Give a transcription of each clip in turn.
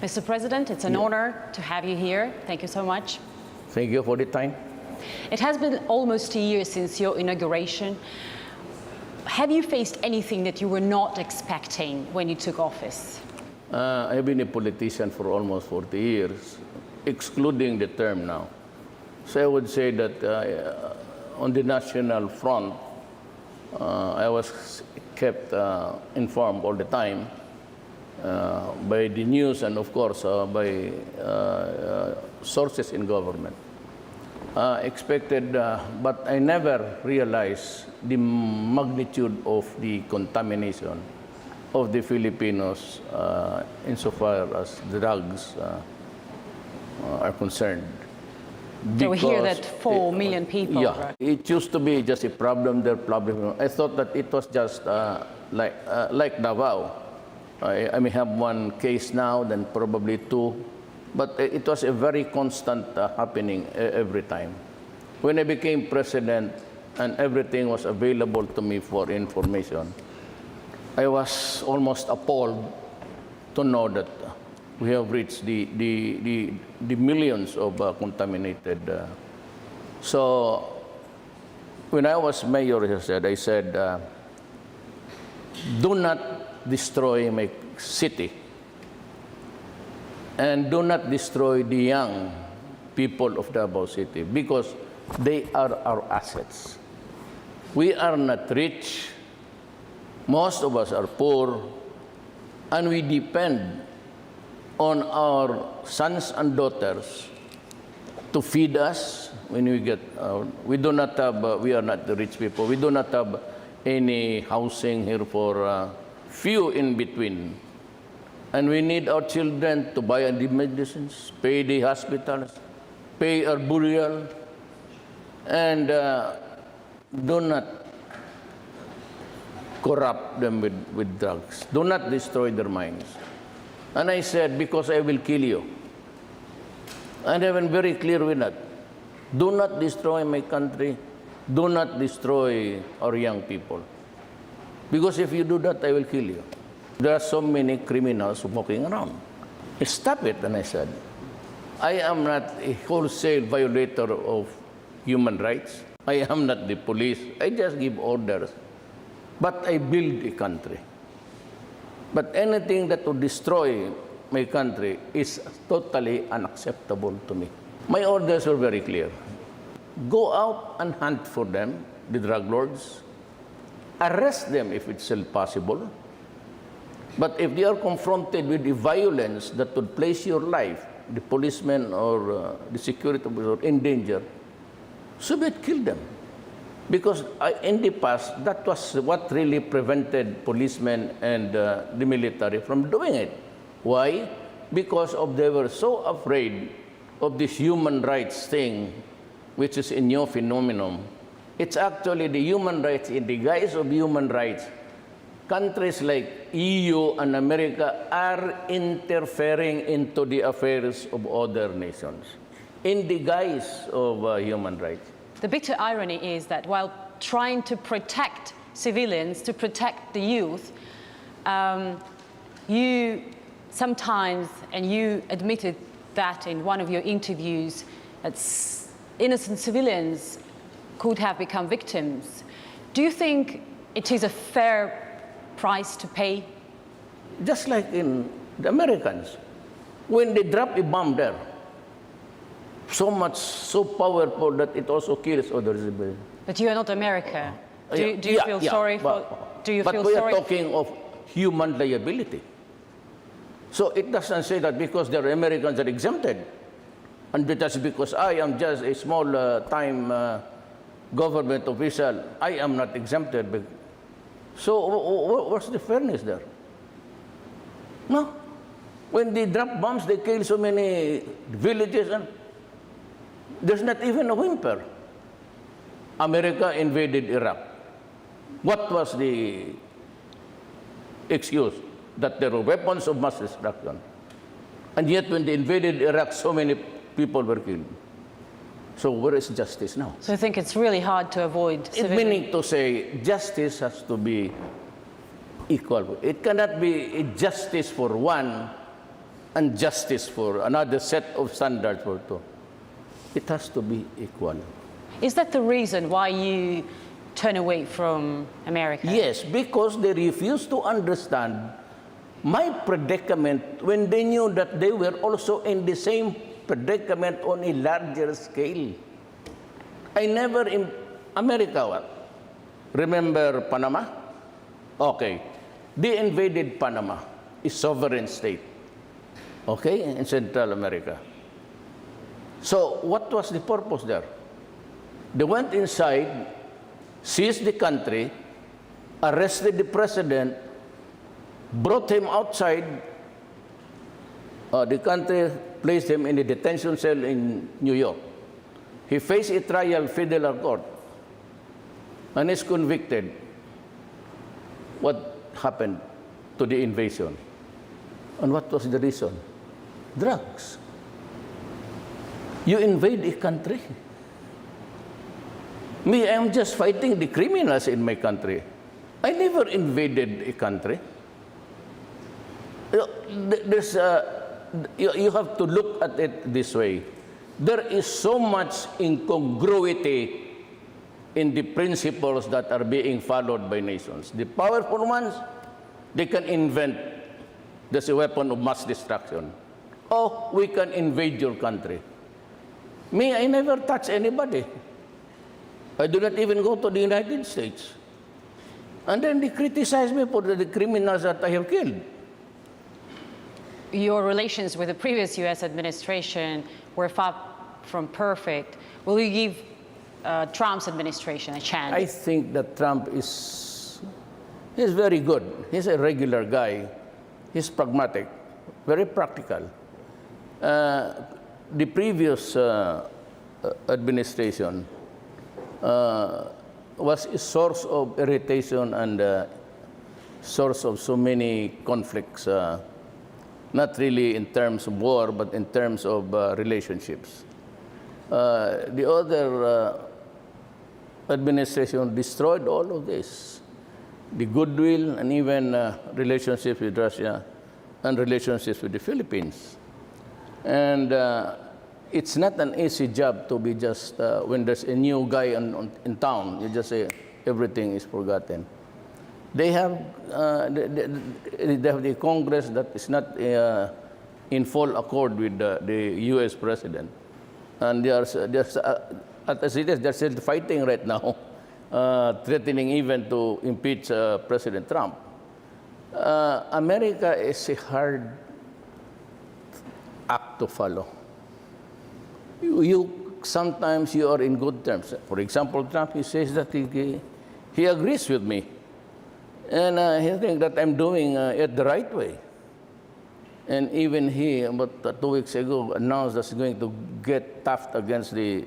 Mr. President, it's an honor to have you here. Thank you so much. Thank you for the time. It has been almost a year since your inauguration. Have you faced anything that you were not expecting when you took office? I've been a politician for almost 40 years, excluding the term now. So I would say that on the national front, I was kept informed all the time by the news and, of course, by sources in government. Expected, but I never realized the magnitude of the contamination of the Filipinos insofar as drugs are concerned. So we hear that 4 million people. Yeah, right? it used to be just a problem, their problem. I thought that it was just like Davao. I may have one case now, then probably two, but it was a very constant happening every time. When I became president and everything was available to me for information, I was almost appalled to know that we have reached the millions of contaminated. So when I was mayor, I said, do not destroy my city and do not destroy the young people of Davao City because they are our assets. We are not rich. Most of us are poor, and we depend on our sons and daughters to feed us when we get. We do not have. We are not the rich people. We do not have any housing here for few in between, and we need our children to buy the medicines, pay the hospitals, pay our burial, and do not corrupt them with drugs. Do not destroy their minds. And I said, because I will kill you. And I've been very clear with that. Do not destroy my country. Do not destroy our young people. Because if you do that, I will kill you. There are so many criminals walking around. Stop it, and I said. I am not a wholesale violator of human rights. I am not the police. I just give orders. But I build a country. But anything that would destroy my country is totally unacceptable to me. My orders were very clear. Go out and hunt for them, the drug lords. Arrest them if it's still possible. But if they are confronted with the violence that would place your life, the policeman or the security officer in danger, so be it, kill them. Because in the past, that was what really prevented policemen and the military from doing it. Why? Because they were so afraid of this human rights thing, which is a new phenomenon. It's actually the human rights in the guise of human rights. Countries like EU and America are interfering into the affairs of other nations in the guise of human rights. The bitter irony is that while trying to protect civilians, to protect the youth, you sometimes, and you admitted that in one of your interviews, that innocent civilians could have become victims. Do you think it is a fair price to pay? Just like in the Americans, when they drop a bomb there, so much, so powerful that it also kills others. But you are not America. Do you feel sorry for? Do you but feel we sorry? are talking of human liability. So it doesn't say that because the Americans are exempted, and that's because I am just a small time government official, I am not exempted. So what's the fairness there? No. When they drop bombs, they kill so many villages, and there's not even a whimper. America invaded Iraq. What was the excuse? That there were weapons of mass destruction. And yet when they invaded Iraq, so many people were killed. So where is justice now? So I think it's really hard to avoid civilian... Meaning to say justice has to be equal. It cannot be a justice for one and justice for another set of standards for two. It has to be equal. Is that the reason why you turn away from America? Yes, because they refuse to understand my predicament when they knew that they were also in the same predicament on a larger scale. I never in America, what? Remember Panama? Okay. They invaded Panama, a sovereign state, okay, in Central America. So what was the purpose there? They went inside, seized the country, arrested the president, brought him outside the country, placed him in a detention cell in New York. He faced a trial federal court and is convicted. What happened to the invasion? And what was the reason? Drugs. You invade a country. Me, I am just fighting the criminals in my country. I never invaded a country. You have to look at it this way. There is so much incongruity in the principles that are being followed by nations. The powerful ones, they can invent there's a weapon of mass destruction. Oh, we can invade your country. Me, I never touch anybody. I do not even go to the United States. And then they criticize me for the criminals that I have killed. Your relations with the previous US administration were far from perfect. Will you give Trump's administration a chance? I think that Trump is very good. He's a regular guy. He's pragmatic, very practical. The previous administration was a source of irritation and source of so many conflicts, not really in terms of war, but in terms of relationships. The other administration destroyed all of this, the goodwill and even relationships with Russia and relationships with the Philippines. And it's not an easy job to be just, when there's a new guy in town, you just say everything is forgotten. They have the Congress that is not in full accord with the U.S. president. And as it is, they're still fighting right now, threatening even to impeach President Trump. America is a hard act to follow. Sometimes you are in good terms. For example, Trump, he says that he agrees with me. And he thinks that I'm doing it the right way. And even he, about 2 weeks ago, announced that he's going to get tough against the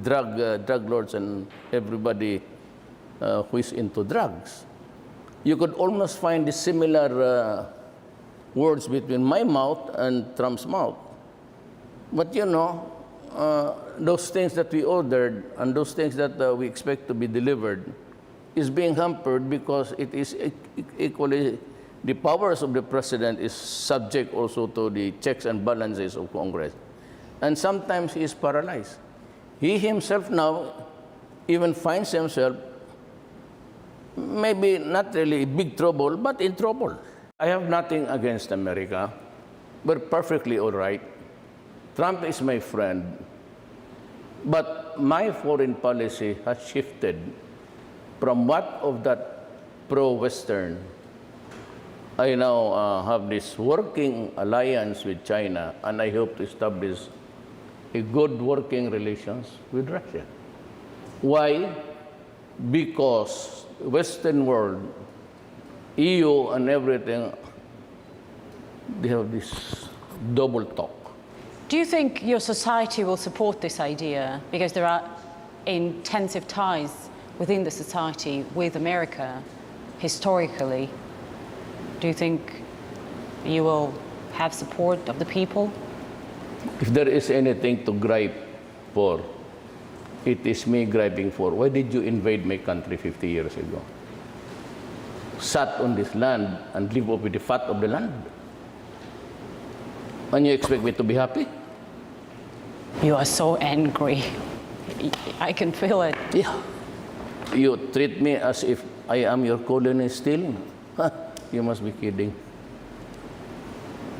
drug lords and everybody who is into drugs. You could almost find the similar words between my mouth and Trump's mouth. But you know, those things that we ordered and those things that we expect to be delivered is being hampered because it is equally, the powers of the president is subject also to the checks and balances of Congress. And sometimes he is paralyzed. He himself now even finds himself maybe not really big trouble, but in trouble. I have nothing against America. We're perfectly all right. Trump is my friend. But my foreign policy has shifted from what of that pro-Western. I now have this working alliance with China, and I hope to establish a good working relations with Russia. Why? Because Western world, EU and everything, they have this double talk. Do you think your society will support this idea? Because there are intensive ties within the society with America historically. Do you think you will have support of the people? If there is anything to gripe for, it is me griping for. Why did you invade my country 50 years ago? Sat on this land and live off with the fat of the land. And you expect me to be happy? You are so angry. I can feel it. Yeah. You treat me as if I am your colony still? Huh, you must be kidding.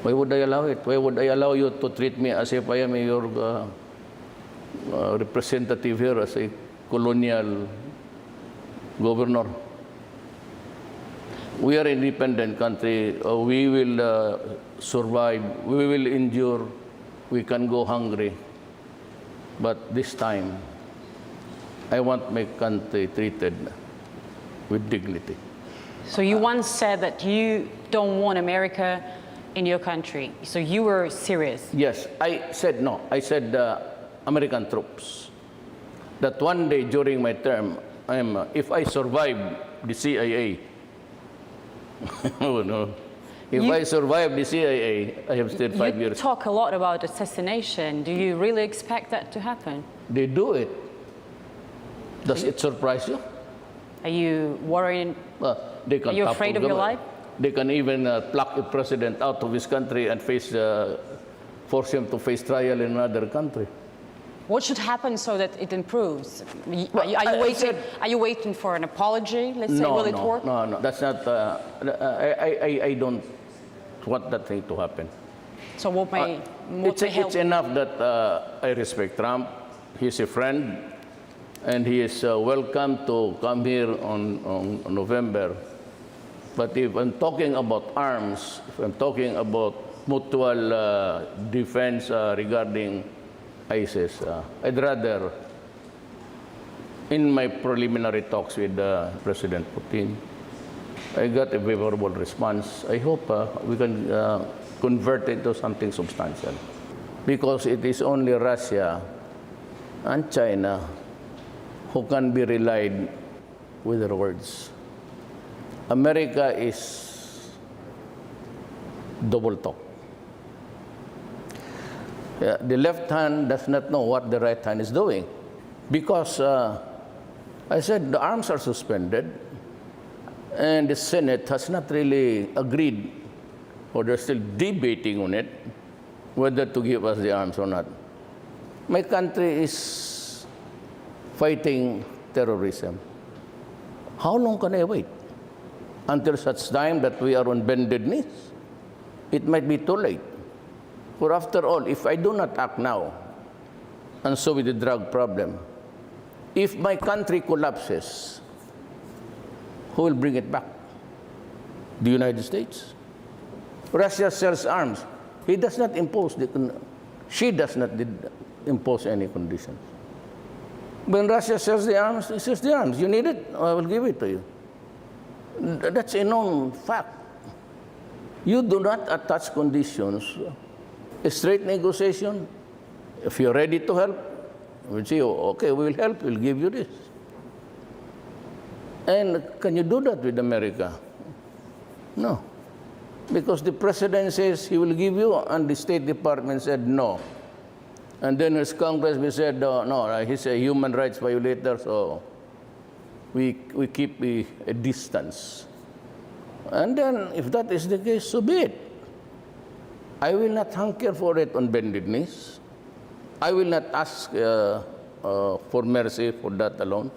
Why would I allow it? Why would I allow you to treat me as if I am your representative here as a colonial governor? We are an independent country. We will survive. We will endure. We can go hungry. But this time, I want my country treated with dignity. So you once said that you don't want America in your country. So you were serious. Yes, I said no. I said American troops. That one day during my term, if I survive the CIA, oh no. If I survive the CIA, I have stayed 5 years. You talk a lot about assassination. Do you really expect that to happen? They do it. Does it surprise you? Are you worried? They can Are you afraid of your life? They can even pluck a president out of his country and force him to face trial in another country. What should happen so that it improves? Are you waiting for an apology? Let's say, will it work? No, that's not. I don't want that thing to happen. So what may help? It's enough that I respect Trump. He's a friend, and he is welcome to come here on November. But if I'm talking about arms, if I'm talking about mutual defense regarding ISIS, I'd rather, in my preliminary talks with President Putin, I got a favorable response. I hope we can convert it to something substantial. Because it is only Russia and China who can be relied with their words. America is double talk. The left hand does not know what the right hand is doing. Because I said the arms are suspended, and the Senate has not really agreed, or they're still debating on it, whether to give us the arms or not. My country is fighting terrorism. How long can I wait? Until such time that we are on bended knees? It might be too late. For after all, if I do not act now, and so with the drug problem, if my country collapses, who will bring it back? The United States. Russia sells arms. He does not impose she does not impose any conditions. When Russia sells the arms, he says the arms. You need it? I will give it to you. That's a known fact. You do not attach conditions. A straight negotiation, if you're ready to help, we'll say, oh, okay, we will help, we'll give you this. And can you do that with America? No. Because the president says he will give you, and the State Department said no. And then his congressman said, no, he's a human rights violator, so we keep a distance. And then, if that is the case, so be it. I will not hanker for it on bended knees. I will not ask for mercy for that alone.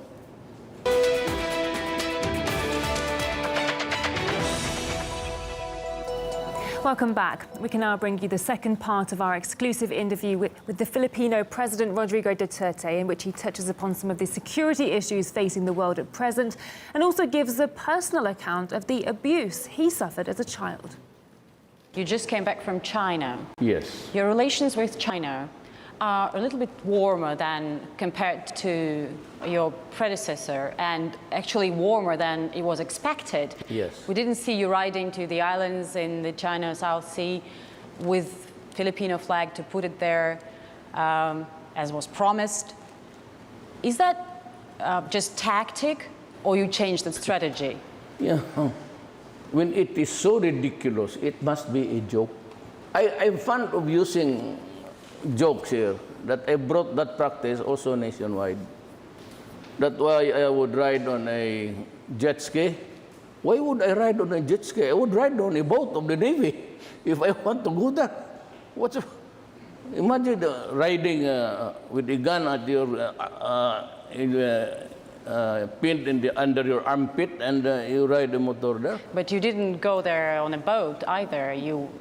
Welcome back. We can now bring you the second part of our exclusive interview with the Filipino President Rodrigo Duterte, in which he touches upon some of the security issues facing the world at present and also gives a personal account of the abuse he suffered as a child. You just came back from China. Yes. Your relations with China are a little bit warmer than compared to your predecessor, and actually warmer than it was expected. Yes. We didn't see you riding to the islands in the China South Sea with Filipino flag to put it there as was promised. Is that just tactic, or you changed the strategy? Yeah. When it is so ridiculous, it must be a joke. I'm fond of using jokes here, that I brought that practice also nationwide. That's why I would ride on a jet ski. Why would I ride on a jet ski? I would ride on a boat of the Navy if I want to go there. What's imagine riding with a gun at your pinned under your armpit, and you ride a motor there. But you didn't go there on a boat either.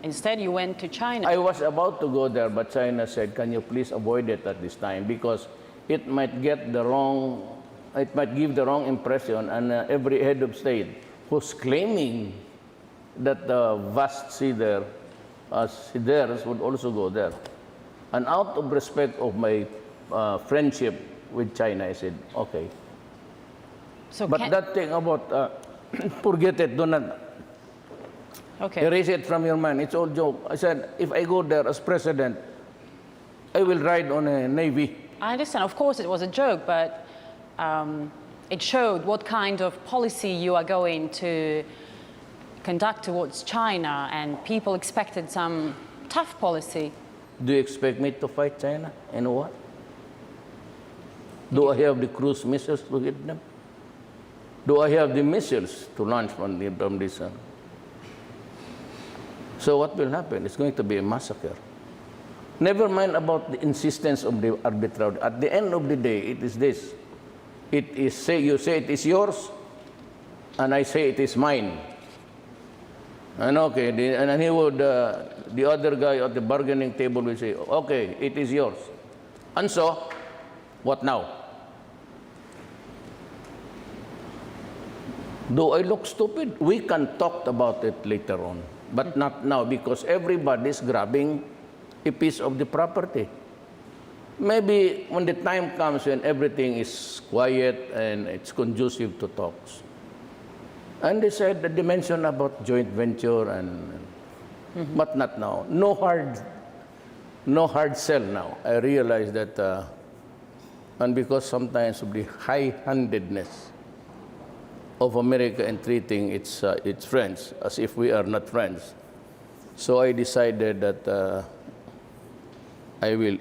Instead you went to China. I was about to go there, but China said, "Can you please avoid it at this time, because it might give the wrong impression." And every head of state who's claiming that the vast sea there as theirs would also go there. And out of respect of my friendship with China, I said, okay. So But that thing about, forget it, do not erase it from your mind. It's all joke. I said, if I go there as president, I will ride on a navy. I understand. Of course, it was a joke, but it showed what kind of policy you are going to conduct towards China, and people expected some tough policy. Do you expect me to fight China? And what? Do I have the cruise missiles to hit them? Do I have the missiles to launch from this? So what will happen? It's going to be a massacre. Never mind about the insistence of the arbitrary. At the end of the day, it is this. It is, you say it is yours, and I say it is mine. And okay, and he would, the other guy at the bargaining table will say, okay, it is yours. And so, what now? Do I look stupid? We can talk about it later on, but not now, because everybody is grabbing a piece of the property. Maybe when the time comes when everything is quiet and it's conducive to talks. And they said that they mentioned about joint venture, but not now. No hard sell now. I realize that, and because sometimes of the high-handedness of America in treating its friends as if we are not friends. So I decided that I will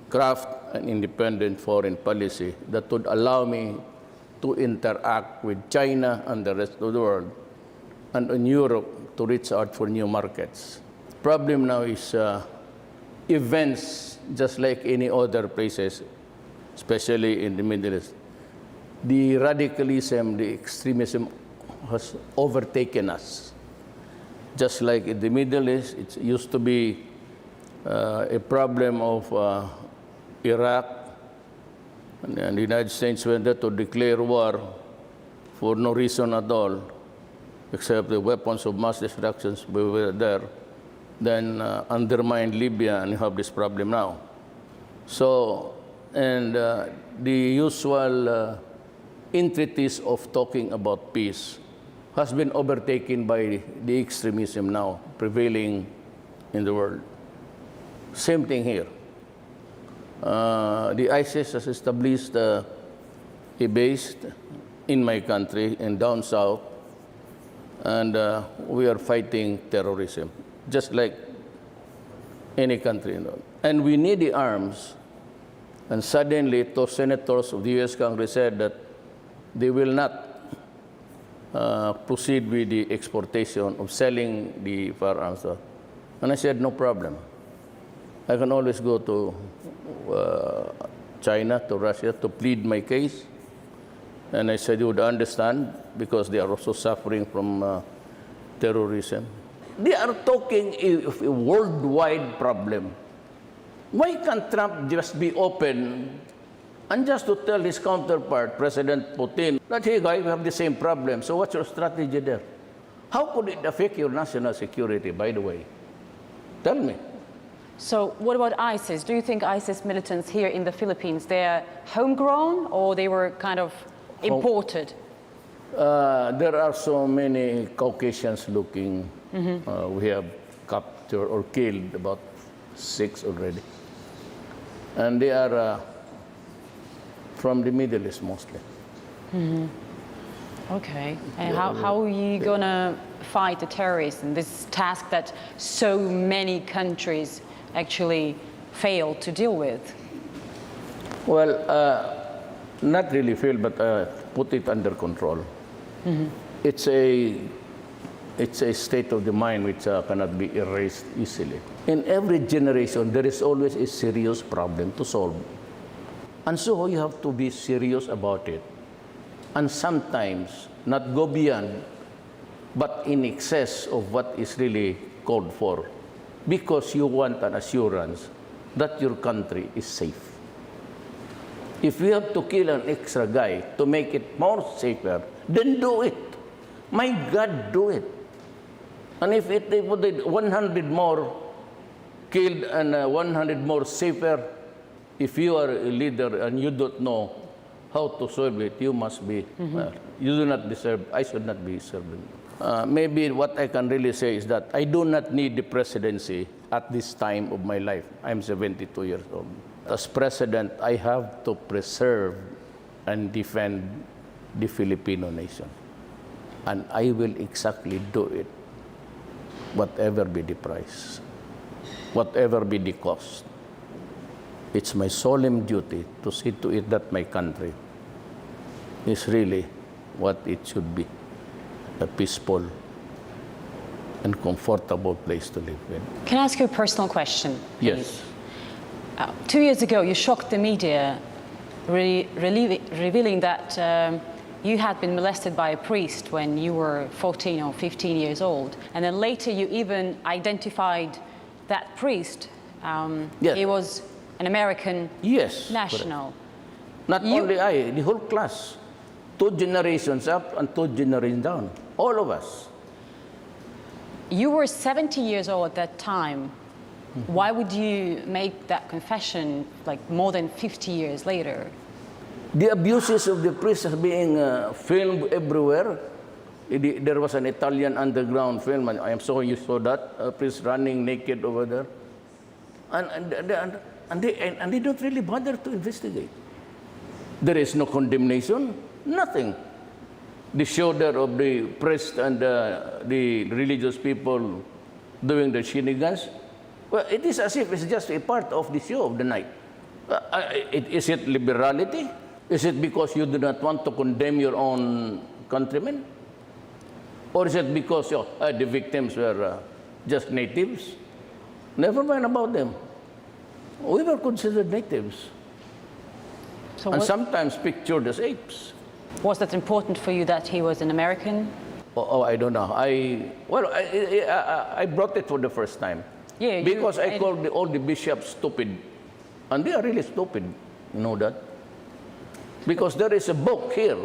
craft an independent foreign policy that would allow me to interact with China and the rest of the world, and in Europe to reach out for new markets. Problem now is events, just like any other places, especially in the Middle East. The radicalism, the extremism has overtaken us. Just like in the Middle East, it used to be a problem of Iraq, and the United States went there to declare war for no reason at all, except the weapons of mass destruction. We were there, then undermined Libya, and you have this problem now. So, and the usual entreaties of talking about peace has been overtaken by the extremism now prevailing in the world. Same thing here. The ISIS has established a base in my country and down south, and we are fighting terrorism, just like any country. And we need the arms. And suddenly, two senators of the U.S. Congress said that they will not proceed with the exportation of selling the firearms. And I said, no problem. I can always go to China, to Russia, to plead my case. And I said, you would understand, because they are also suffering from terrorism. They are talking of a worldwide problem. Why can't Trump just be open and just to tell his counterpart, President Putin, that, hey, guys, we have the same problem, so what's your strategy there? How could it affect your national security, by the way? Tell me. So what about ISIS? Do you think ISIS militants here in the Philippines, they're homegrown or they were kind of imported? There are so many Caucasians looking. We have captured or killed about 6 already. And they are from the Middle East mostly. Okay. And how are you going to fight the terrorists in this task that so many countries actually fail to deal with? Well, not really fail, but put it under control. It's a It's a state of the mind which cannot be erased easily. In every generation, there is always a serious problem to solve. And so you have to be serious about it. And sometimes not go beyond, but in excess of what is really called for, because you want an assurance that your country is safe. If you have to kill an extra guy to make it more safer, then do it. My God, do it. And if they put 100 more killed and 100 more safer, if you are a leader and you don't know how to solve it, you must be, you do not deserve, I should not be serving. Maybe what I can really say is that I do not need the presidency at this time of my life. I'm 72 years old. As president, I have to preserve and defend the Filipino nation. And I will exactly do it, whatever be the price, whatever be the cost. It's my solemn duty to see to it that my country is really what it should be, a peaceful and comfortable place to live in. Can I ask you a personal question? Yes. 2 years ago, you shocked the media, revealing that you had been molested by a priest when you were 14 or 15 years old. And then later you even identified that priest. Yes. He was an American national. Correct. Not only I, the whole class. 2 generations up and 2 generations down. All of us. You were 70 years old at that time. Why would you make that confession like more than 50 years later? The abuses of the priests are being filmed everywhere. There was an Italian underground film, and I am sure you saw that, a priest running naked over there. And they don't really bother to investigate. There is no condemnation, nothing. The shoulder of the priest and the religious people doing the shenanigans, well, it is as if it's just a part of the show of the night. Is it liberality? Is it because you do not want to condemn your own countrymen? Or is it because the victims were just natives? Never mind about them. We were considered natives. So and sometimes pictured as apes. Was that important for you that he was an American? Oh, I don't know. I brought it for the first time. Yeah, because I called all the bishops stupid. And they are really stupid. You know that? Because there is a book here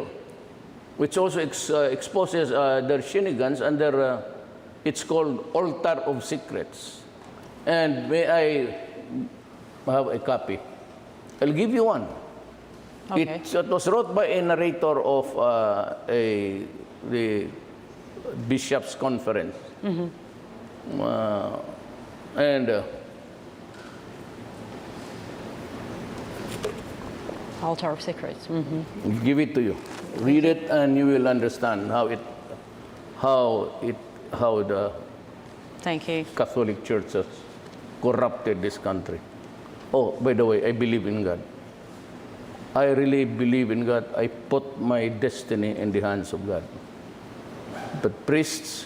which also exposes their shenanigans, and it's called Altar of Secrets. And may I have a copy? I'll give you one. Okay. It was wrote by a narrator of the Bishops' Conference. Altar of Secrets. I'll give it to you. Read it, and you will understand how the Thank you. Catholic Church has corrupted this country. Oh, by the way, I believe in God. I really believe in God. I put my destiny in the hands of God. But priests